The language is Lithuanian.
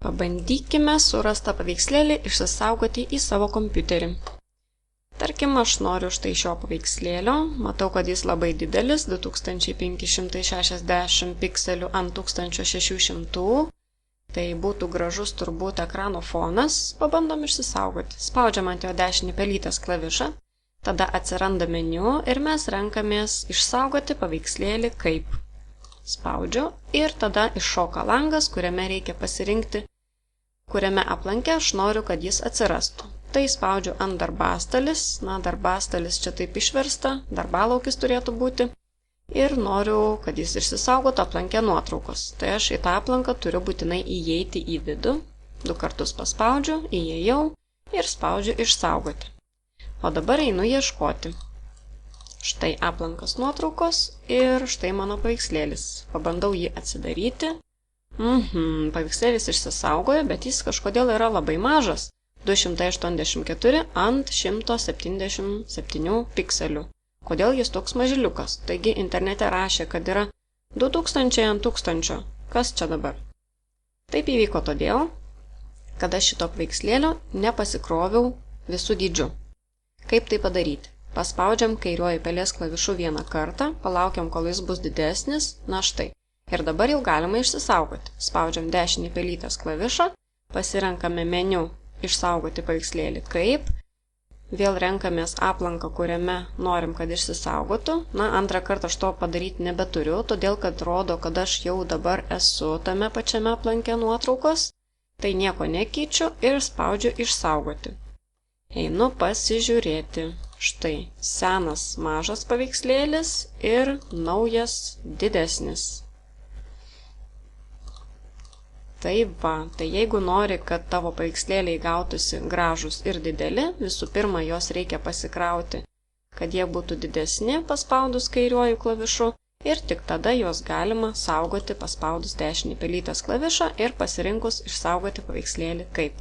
Pabandykime surastą paveikslėlį išsisaugoti į savo kompiuterį. Tarkim, aš noriu štai šio paveikslėlio, matau, kad jis labai didelis, 2560 pikselių ant 1600, tai būtų gražus turbūt ekrano fonas, pabandom išsisaugoti. Spaudžiam ant jo dešinį pelytės klavišą, tada atsiranda meniu ir mes renkamės išsaugoti paveikslėlį kaip. Spaudžiu ir tada iššoka langas, kuriame reikia pasirinkti, kuriame aplanke aš noriu, kad jis atsirastų. Tai spaudžiu ant darbastalis, darbastalis čia taip išversta, darbalaukis turėtų būti, ir noriu, kad jis išsisaugotų aplanke nuotraukos. Tai aš į tą aplanką turiu būtinai įeiti į vidų, 2 kartus paspaudžiu, įėjau ir spaudžiu išsaugoti. O dabar einu ieškoti. Štai aplankas nuotraukos ir štai mano paveikslėlis. Pabandau jį atsidaryti. Paveikslėlis išsisaugojo, bet jis kažkodėl yra labai mažas. 284 ant 177 pikselių. Kodėl jis toks mažiliukas? Taigi internete rašė, kad yra 2000 ant 1000. Kas čia dabar? Taip įvyko todėl, kad aš šito paveikslėlio nepasikroviau visų dydžių. Kaip tai padaryti? Paspaudžiam kairiuoju pelės klavišu vieną kartą, palaukiam, kol jis bus didesnis, na štai. Ir dabar jau galima išsisaugoti. Spaudžiam dešinį pelytės klavišą, pasirenkame meniu išsaugoti paveikslėlį kaip, vėl renkamės aplanką, kuriame norim, kad išsisaugotų. Antrą kartą aš to padaryti nebeturiu, todėl kad rodo, kad aš jau dabar esu tame pačiame aplanke nuotraukos, tai nieko nekeičiu ir spaudžiu išsaugoti. Einu pasižiūrėti. Štai senas mažas paveikslėlis ir naujas didesnis. Tai jeigu nori, kad tavo paveikslėliai gautųsi gražus ir dideli, visų pirma, juos reikia pasikrauti, kad jie būtų didesni paspaudus kairiuoju klavišu ir tik tada juos galima saugoti paspaudus dešinį pelytės klavišą ir pasirinkus išsaugoti paveikslėlį kaip.